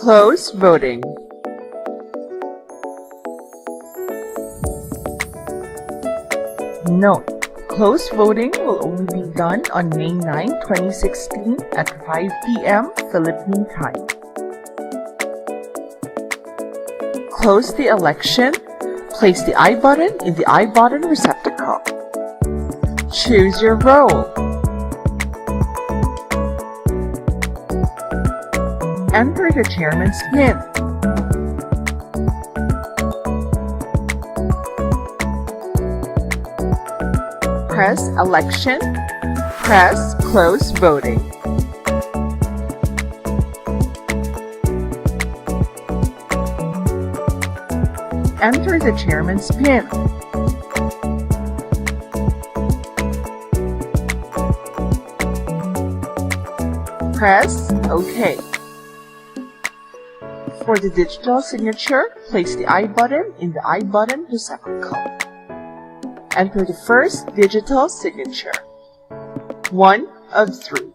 Close voting. Note: close voting will only be done on May 9, 2016 at 5 p.m. Philippine time. Close the election. Place the iButton in the iButton receptacle. Choose your role. Enter the chairman's PIN. Press Election. Press Close Voting. Enter the chairman's PIN. Press OK. For the digital signature, place the iButton in the iButton receptacle. Enter the first digital signature. 1 of 3.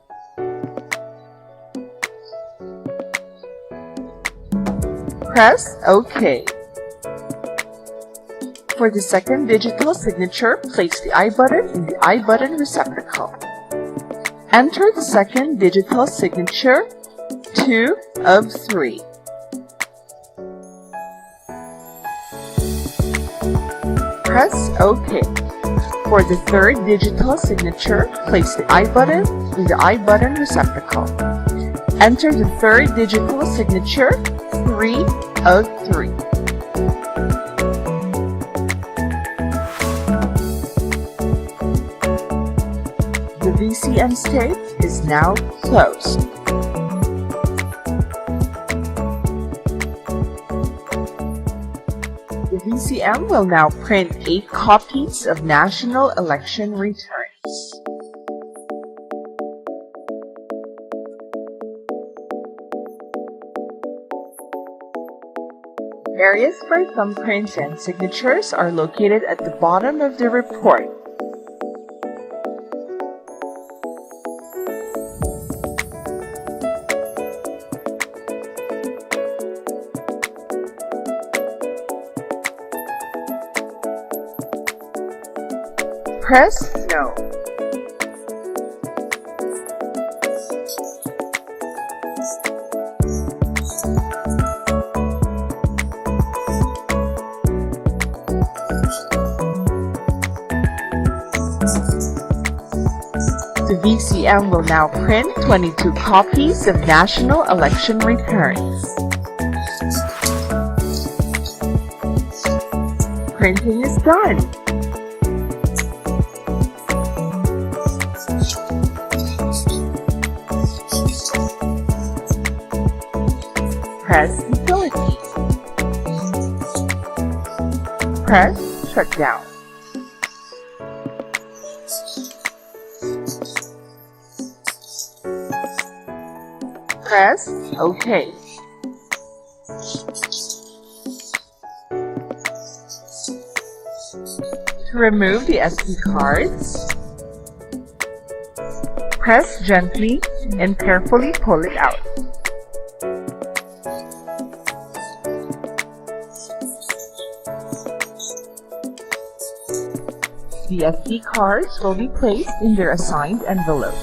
Press OK. For the second digital signature, place the iButton in the iButton receptacle. Enter the second digital signature. 2 of 3. Press OK. For the third digital signature, place the iButton in the iButton receptacle. Enter the third digital signature. 3 of 3. The VCM state is now closed. The VCM will now print 8 copies of national election returns. Areas for thumbprints and signatures are located at the bottom of the report. Press No. The VCM will now print 22 copies of national election returns. Printing is done. Press Utilities. Press Shutdown. Press OK. To remove the SD cards, press gently and carefully pull it out. The SD cards will be placed in their assigned envelopes.